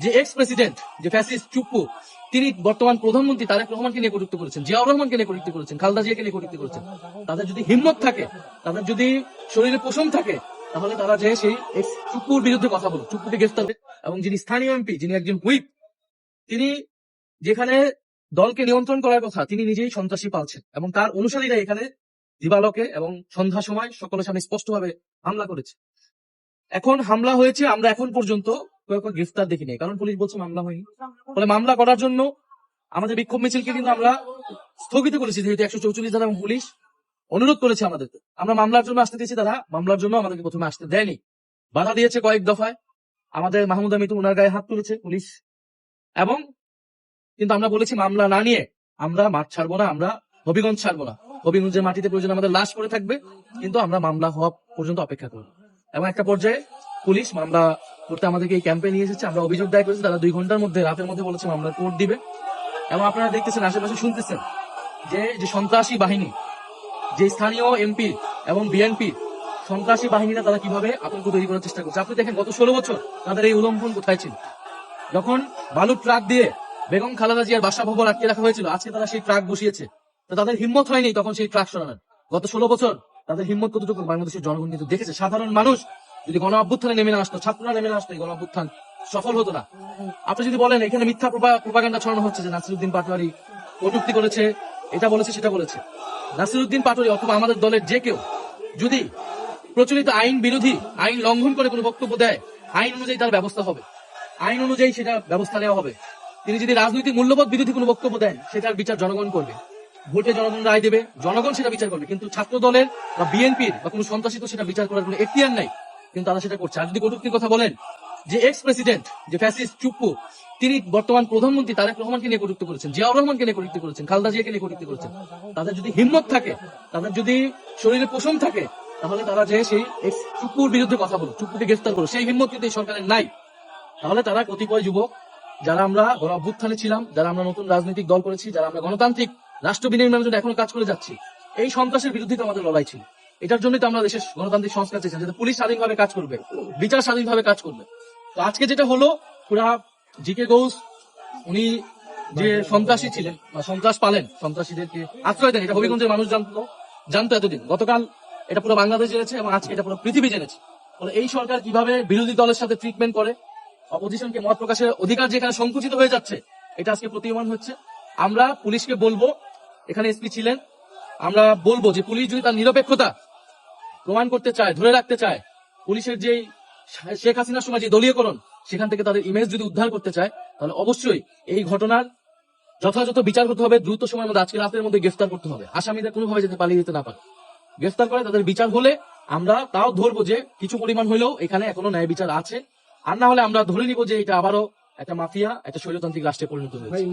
যে x president যে fascist Chuppu তিনি বর্তমান প্রধানমন্ত্রী তারেক রহমানকে নিয়ে কটূক্তি করেছেন, জিয়াউর রহমানকে নিয়ে কটূক্তি করেছেন, খালেদা জিয়াকে নিয়ে কটূক্তি করেছেন। তাদের যদি হিম্মত থাকে, তাদের যদি শরীরে পোষণ থাকে, তাহলে তারা যে সেই এক্স চুপ্পুর বিরুদ্ধে কথা বলুক, চুপ্পুকে গ্রেফতার করবে। এবং যিনি স্থানীয় এমপি, যিনি একজন হুইপ, তিনি যেখানে দলকে নিয়ন্ত্রণ করার কথা তিনি নিজেই সন্ত্রাসী পালছেন এবং তার অনুসারীরা এখানে দিবালোকে এবং সন্ধ্যা সময় সকলের সামনে স্পষ্টভাবে হামলা করেছে। এখন হামলা হয়েছে, আমরা এখন পর্যন্ত গ্রেফতার দেখিনি, কারণ পুলিশ বলছে মামলা হয়নি। ফলে মামলা করার জন্য আমাদের বিক্ষোভ মিছিলকে কিন্তু আমরা স্থগিত করেছি, যেহেতু 144 ধারা এবং পুলিশ অনুরোধ করেছে আমাদেরকে। আমরা মামলার জন্য আসতে দিয়েছি, তারা মামলার জন্য আমাদেরকে প্রথমে আসতে দেয়নি, বাধা দিয়েছে কয়েক দফায়। আমাদের মাহমুদা মিতু ওনার গায়ে হাত তুলেছে পুলিশ, এবং কিন্তু আমরা বলেছি মামলা না নিয়ে আমরা মাঠ ছাড়বো না, আমরা হবিগঞ্জ ছাড়বো না। হবিগঞ্জের মাটিতে প্রয়োজন আমাদের লাশ পড়ে থাকবে, কিন্তু আমরা মামলা হওয়া পর্যন্ত অপেক্ষা করবো। এবং একটা পর্যায়ে পুলিশ মামলা করতে আমাদেরকে এই ক্যাম্পে নিয়ে এসেছে। আমরা অভিযোগ দায়ের করেছি, তারা 2 ঘন্টার মধ্যে, রাতের মধ্যে বলেছে মামলার কোর্ট দিবে। এবং আপনারা দেখতেছেন, আশেপাশে শুনতেছেন যে সন্ত্রাসী বাহিনী, যে স্থানীয় এমপি এবং বিএনপি সন্ত্রাসী বাহিনীরা তারা কিভাবে আতঙ্ক তৈরি করার চেষ্টা করছে। আপনি দেখেন গত 16 বছর তাদের এই উল্লঙ্ঘন কোথায় ছিল। যখন বালুর ট্রাক দিয়ে বেগম খালেদা জিয়ার বাসভবন আটকে রাখা হয়েছিল, আজকে তারা সেই ট্রাক বসিয়েছে। তো তাদের হিম্মত হয়নি তখন সেই ট্রাক সরানোর। গত 16 বছর তাদের হিম্মত কতটুকু বাংলাদেশের জনগণ কিন্তু দেখেছে। সাধারণ মানুষ যদি গণ অভ্যুত্থানে নেমে না আসতো, ছাত্ররা নেমে না আসতো, এই গণ অভ্যুত্থান সফল হতো না। আপনি যদি বলেন এখানে মিথ্যা প্রোপাগান্ডা ছড়ানো হচ্ছে যে নাসিরউদ্দিন পাটোয়ারি কটূক্তি করেছে, এটা বলেছে সেটা বলেছে, নাসিরউদ্দিন পাটোয়ারি অথবা আমাদের দলের যে কেউ যদি প্রচলিত আইন বিরোধী, আইন লঙ্ঘন করে কোনো বক্তব্য দেয়, আইন অনুযায়ী তার ব্যবস্থা হবে, আইন অনুযায়ী সেটা ব্যবস্থা নেওয়া হবে। তিনি যদি রাজনৈতিক মূল্যবোধ বিরোধী কোনো বক্তব্য দেন, সেটার বিচার জনগণ করবে। ভোটে জনগণ রায় দেবে, জনগণ সেটা বিচার করবে। কিন্তু ছাত্র দলের বা বিএনপির বা কোনো সন্ত্রাসী তো সেটা বিচার করার কোনো এখতিয়ার নাই, কিন্তু তারা সেটা করছে। আর যদি কটূক্তির কথা বলেন, যে এক্স প্রেসিডেন্ট যে ফ্যাসিস্ট চুপ্পু তিনি বর্তমান প্রধানমন্ত্রী তারেক রহমানকে নিয়ে কটূক্তি করেছেন, জিয়াউর রহমানকে নিয়ে কটূক্তি করেছেন, খালেদা জিয়াকে নিয়ে কটূক্তি করেছেন। তাদের যদি হিম্মত থাকে, তাদের যদি শরীরে পোষণ থাকে, তাহলে তারা যে সেই এক্স চুপ্পুর বিরুদ্ধে কথা বলুক, চুপ্পুকে গ্রেফতার করুক। সেই হিম্মত কিন্তু এই সরকারের নাই। তাহলে তারা কতিপয় যুবক, যারা আমরা গণ অভ্যুত্থানে ছিলাম, যারা আমরা নতুন রাজনৈতিক দল করেছি, যারা আমরা গণতান্ত্রিক রাষ্ট্র বিনির্মাণের জন্য এখনো কাজ করে যাচ্ছি, এই সন্ত্রাসের বিরুদ্ধে তো আমাদের লড়াই ছিল। এটার জন্যই তো আমরা দেশের গণতান্ত্রিক সংস্কার চেয়েছিলাম, যাতে পুলিশ স্বাধীনভাবে কাজ করবে, বিচার স্বাধীনভাবে কাজ করবে। তো আজকে যেটা হলো, পুরা জিকে ঘোষ উনি যে সন্ত্রাসী ছিলেন বা সন্ত্রাস পালেন, সন্ত্রাসীদেরকে আশ্রয় দেন, এটা হবিগঞ্জের মানুষ জানতো এতদিন। গতকাল এটা পুরো বাংলাদেশ জেনেছে এবং আজকে এটা পুরো পৃথিবী জেনেছে। এই সরকার কিভাবে বিরোধী দলের সাথে ট্রিটমেন্ট করে, অপোজিশনকে মত প্রকাশের অধিকার যেখানে সংকুচিত হয়ে যাচ্ছে, এটা আজকে প্রতীয়মান হচ্ছে। আমরা পুলিশকে বলবো, এখানে এসপি ছিলেন, আমরা বলবো যে পুলিশ যদি তার নিরপেক্ষতা প্রমাণ করতে চায়, ধরে রাখতে চায়, পুলিশের যেই শেখ হাসিনার সময় যে দলীয়করণ, সেখান থেকে তাদের ইমেজ যদি উদ্ধার করতে চায়, তাহলে অবশ্যই এই ঘটনার যথাযথ বিচার করতে হবে, দ্রুত সময়ের মধ্যে, আজকে রাতের মধ্যে গ্রেফতার করতে হবে। আসামিদের কোনোভাবে যাতে পালিয়ে যেতে না পারে, গ্রেফতার করে তাদের বিচার হলে আমরা তাও ধরবো যে কিছু পরিমাণ হলেও এখানে এখনো ন্যায় বিচার আছে। আর না হলে আমরা ধরে নিব যে এটা আবারও একটা মাফিয়া, একটা স্বৈরতান্ত্রিক রাষ্ট্রে পরিণত হয়েছে।